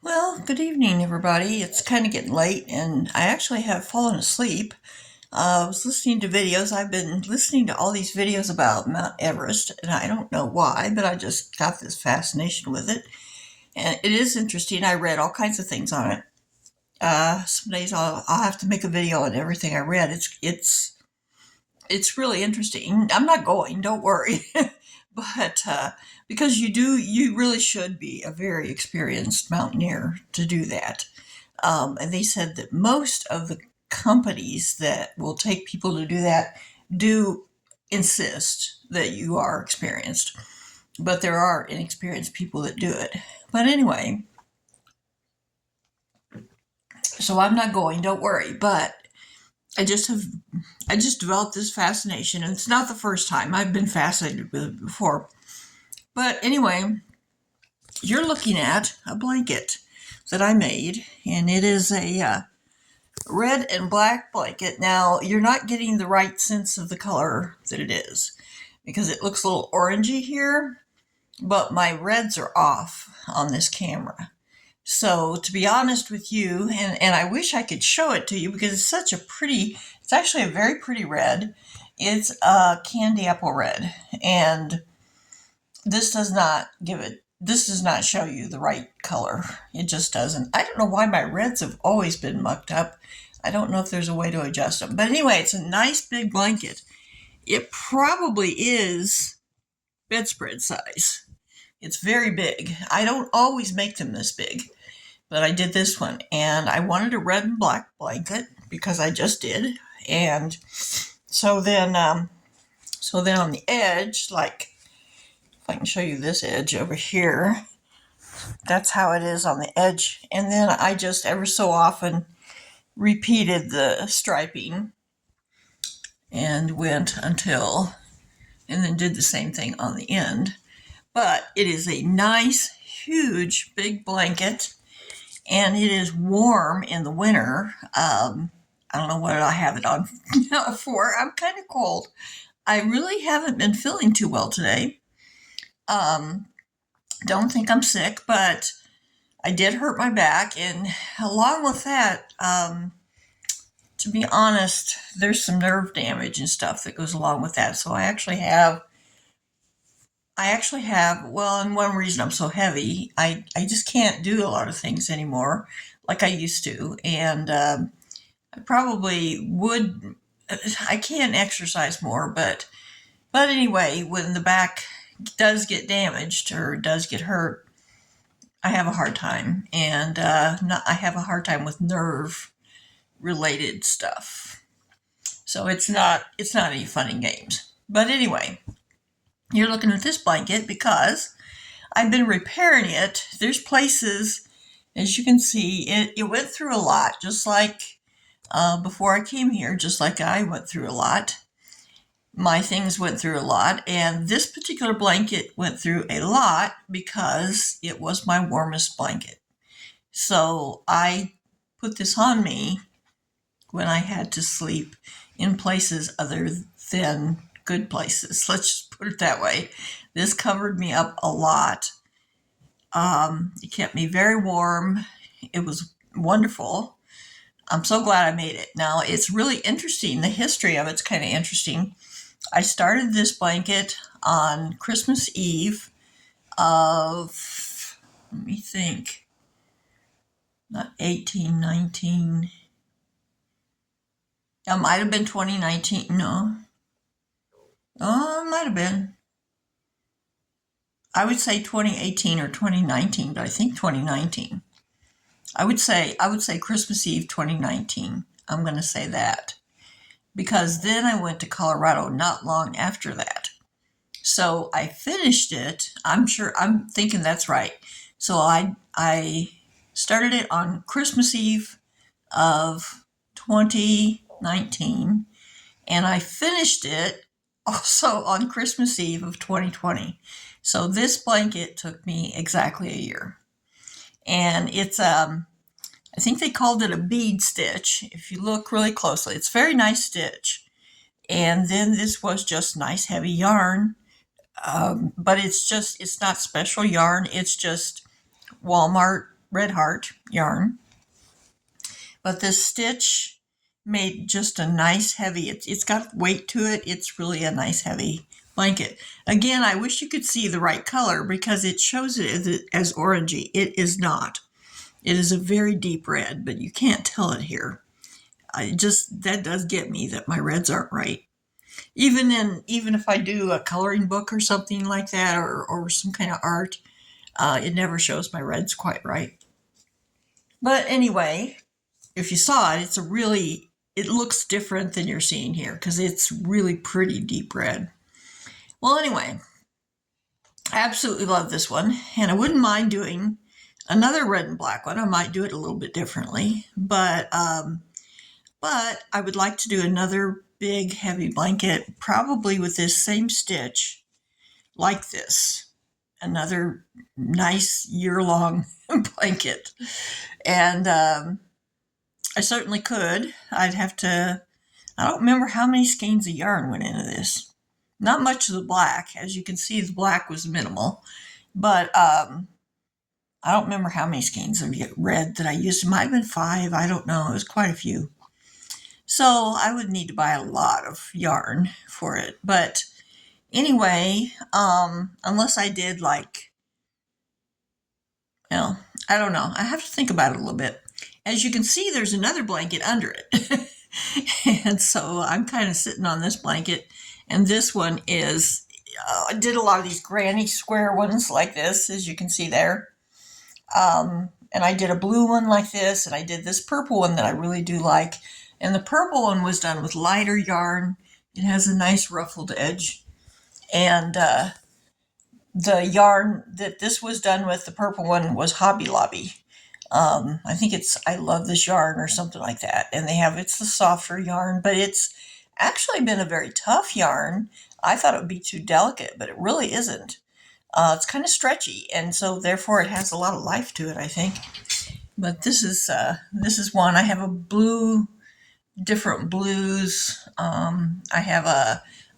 Well, good evening, everybody. It's kind of getting late, and I actually have fallen asleep. I was listening to videos. I've been listening to all these videos about Mount Everest, and I don't know why, but I just got this fascination with it. And it is interesting. I read all kinds of things on it. Some days I'll have to make a video on everything I read. It's really interesting. I'm not going, don't worry. but because you really should be a very experienced mountaineer to do that. And they said that most of the companies that will take people to do that do insist that you are experienced, but there are inexperienced people that do it. But anyway, so I'm not going, don't worry. But I just have I just developed this fascination, and it's not the first time. I've been fascinated with it before. But anyway, you're looking at a blanket that I made, and it is a red and black blanket. Now, you're not getting the right sense of the color that it is because it looks a little orangey here, but my reds are off on this camera. So, to be honest with you, and I wish I could show it to you because it's such a pretty, it's actually a very pretty red. It's a candy apple red. And this does not show you the right color. It just doesn't. I don't know why my reds have always been mucked up. I don't know if there's a way to adjust them. But anyway, it's a nice big blanket. It probably is bedspread size. It's very big. I don't always make them this big, but I did this one. And I wanted a red and black blanket because I just did. And so then, on the edge, like if I can show you this edge over here, that's how it is on the edge. And then I just ever so often repeated the striping and went until, and then did the same thing on the end. But it is a nice, huge, big blanket, and it is warm in the winter. I don't know what I have it on for. I'm kind of cold. I really haven't been feeling too well today. Um, don't think I'm sick, but I did hurt my back, and along with that, to be honest, there's some nerve damage and stuff that goes along with that. So well, and one reason I'm so heavy, I just can't do a lot of things anymore like I used to. And I probably would, I can exercise more, but anyway, when the back does get damaged or does get hurt, I have a hard time. And I have a hard time with nerve related stuff. So it's not any fun and games. But anyway, you're looking at this blanket because I've been repairing it. There's places, as you can see, it went through a lot, just like before I came here, just like I went through a lot. My things went through a lot, and this particular blanket went through a lot because it was my warmest blanket. So I put this on me when I had to sleep in places other than good places. Let's just put it that way. This covered me up a lot. It kept me very warm. It was wonderful. I'm so glad I made it. Now, it's really interesting. The history of it's kind of interesting. I started this blanket on Christmas Eve of, let me think, not 18, 19. It might have been 2019. No. Oh, it might have been. I would say 2018 or 2019, but I think 2019. I would say Christmas Eve 2019. I'm going to say that because then I went to Colorado not long after that. So I finished it. I'm thinking that's right. So I started it on Christmas Eve of 2019, and I finished it also on Christmas Eve of 2020. So this blanket took me exactly a year. And it's I think they called it a bead stitch. If you look really closely, it's a very nice stitch. And then this was just nice heavy yarn. But it's not special yarn. It's just Walmart Red Heart yarn. But this stitch made just a nice heavy, it's got weight to it. It's really a nice heavy blanket. Again, I wish you could see the right color because it shows it as orangey. It is not. It is a very deep red, but you can't tell it here. That does get me that my reds aren't right. Even if I do a coloring book or something like that, or some kind of art, it never shows my reds quite right. But anyway, if you saw it, it looks different than you're seeing here because it's really pretty deep red. Well, anyway, I absolutely love this one, and I wouldn't mind doing another red and black one. I might do it a little bit differently, but I would like to do another big heavy blanket, probably with this same stitch, like this. Another nice year-long blanket. And I certainly could. I don't remember how many skeins of yarn went into this. Not much of the black. As you can see, the black was minimal. But I don't remember how many skeins of red that I used. It might have been 5. I don't know. It was quite a few. So I would need to buy a lot of yarn for it. But anyway, unless I did I don't know. I have to think about it a little bit. As you can see, there's another blanket under it. And so I'm kind of sitting on this blanket. And this one is, I did a lot of these granny square ones like this, as you can see there. And I did a blue one like this, and I did this purple one that I really do like. And the purple one was done with lighter yarn. It has a nice ruffled edge. And the yarn that this was done with, the purple one, was Hobby Lobby. I think it's I Love This Yarn or something like that. And it's the softer yarn, but it's actually been a very tough yarn. I thought it would be too delicate, but it really isn't. It's kind of stretchy, and so therefore it has a lot of life to it, I think. But this is one. I have a blue, different blues. I have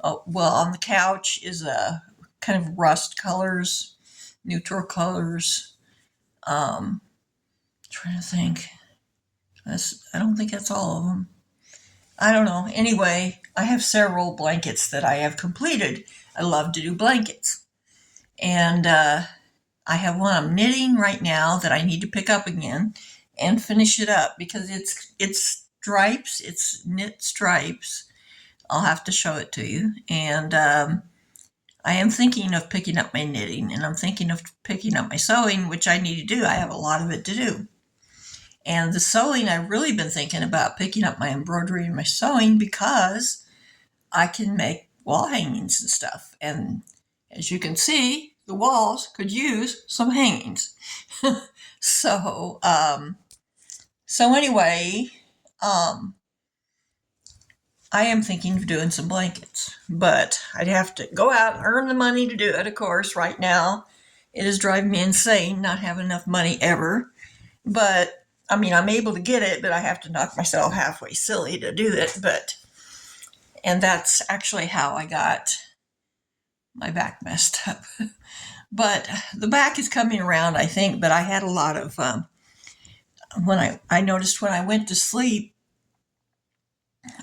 on the couch is a kind of rust colors, neutral colors. Trying to think. I don't think that's all of them. I don't know. Anyway, I have several blankets that I have completed. I love to do blankets. And I have one I'm knitting right now that I need to pick up again and finish it up because it's stripes. It's knit stripes. I'll have to show it to you. And I am thinking of picking up my knitting, and I'm thinking of picking up my sewing, which I need to do. I have a lot of it to do. And the sewing, I've really been thinking about picking up my embroidery and my sewing because I can make wall hangings and stuff. And as you can see, the walls could use some hangings. So anyway, I am thinking of doing some blankets, but I'd have to go out and earn the money to do it, of course. Right now, it is driving me insane not having enough money ever. But I mean, I'm able to get it, but I have to knock myself halfway silly to do it. And that's actually how I got my back messed up. But the back is coming around, I think. But I had a lot of, when I noticed when I went to sleep,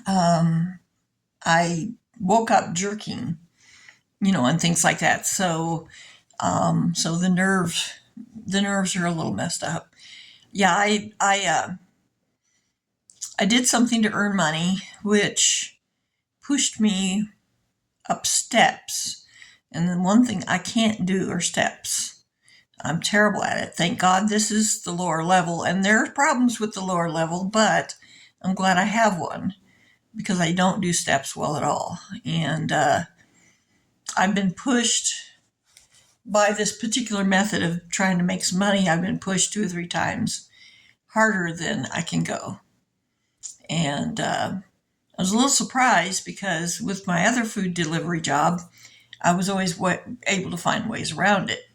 I woke up jerking, and things like that. So the nerves are a little messed up. Yeah, I did something to earn money, which pushed me up steps. And the one thing I can't do are steps. I'm terrible at it. Thank God this is the lower level, and there are problems with the lower level, but I'm glad I have one because I don't do steps well at all. And I've been pushed by this particular method of trying to make some money. I've been pushed 2 or 3 times harder than I can go. And I was a little surprised because with my other food delivery job, I was always able to find ways around it.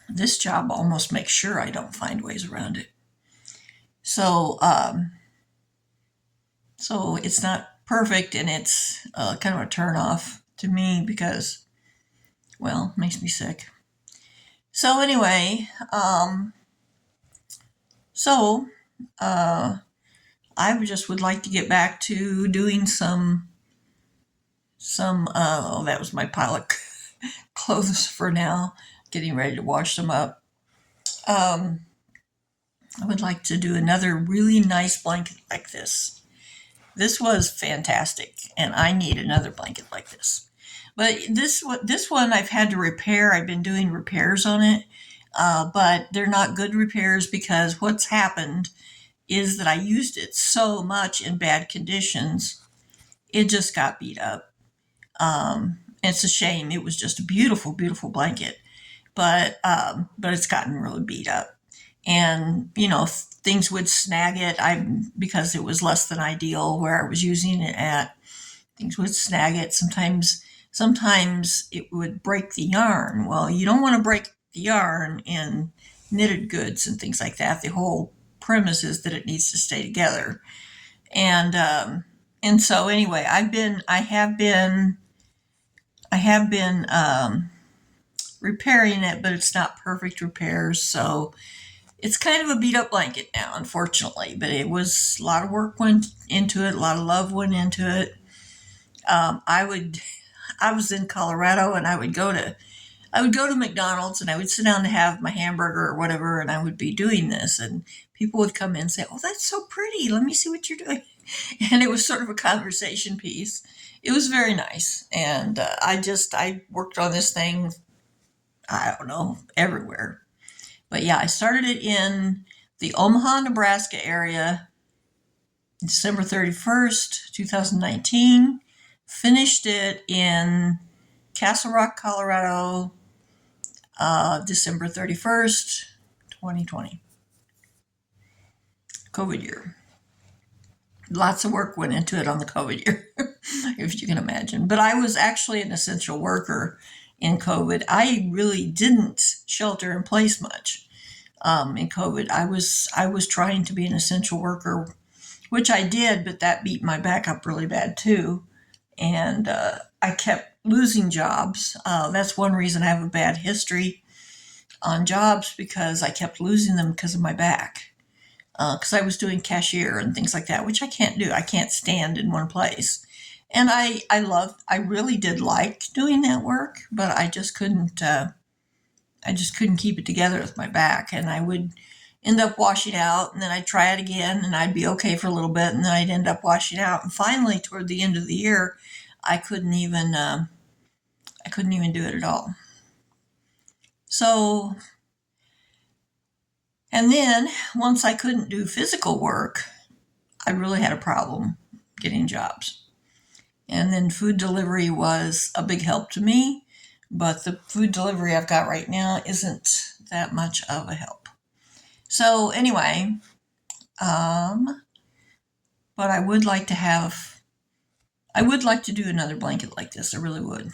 This job almost makes sure I don't find ways around it. So it's not perfect, and it's kind of a turnoff to me because, well, it makes me sick. So anyway, So, I just would like to get back to doing oh, that was my pile of clothes for now, getting ready to wash them up. Um, I would like to do another really nice blanket like this. This was fantastic, and I need another blanket like this. But this one I've had to repair. I've been doing repairs on it, but they're not good repairs because what's happened is that I used it so much in bad conditions, it just got beat up. It's a shame. It was just a beautiful, beautiful blanket, but it's gotten really beat up, and things would snag it. I Because it was less than ideal where I was using it at. Things would snag it. Sometimes it would break the yarn. Well, you don't want to break the yarn in knitted goods and things like that. The whole premise is that it needs to stay together. And so anyway, I have been repairing it, but it's not perfect repairs. So it's kind of a beat up blanket now, unfortunately. But it was a lot of work went into it, a lot of love went into it. I was in Colorado, and I would go to McDonald's, and I would sit down to have my hamburger or whatever, and I would be doing this, and people would come in and say, "Oh, that's so pretty. Let me see what you're doing." And it was sort of a conversation piece. It was very nice, and I worked on this thing, I don't know, everywhere. But yeah, I started it in the Omaha, Nebraska area, December 31st, 2019. Finished it in Castle Rock, Colorado, December 31st, 2020. COVID year. Lots of work went into it on the COVID year, if you can imagine. But I was actually an essential worker in COVID. I really didn't shelter in place much in COVID. I was trying to be an essential worker, which I did, but that beat my back up really bad too. And I kept losing jobs. That's one reason I have a bad history on jobs, because I kept losing them because of my back. Because I was doing cashier and things like that, which I can't do. I can't stand in one place. And I really did like doing that work, but I just couldn't keep it together with my back. And I would end up washing out, and then I'd try it again, and I'd be okay for a little bit, and then I'd end up washing out. And finally, toward the end of the year, I couldn't even, I couldn't even do it at all. So, and then once I couldn't do physical work, I really had a problem getting jobs. And then food delivery was a big help to me, but the food delivery I've got right now isn't that much of a help. So anyway, but I would like to do another blanket like this. I really would.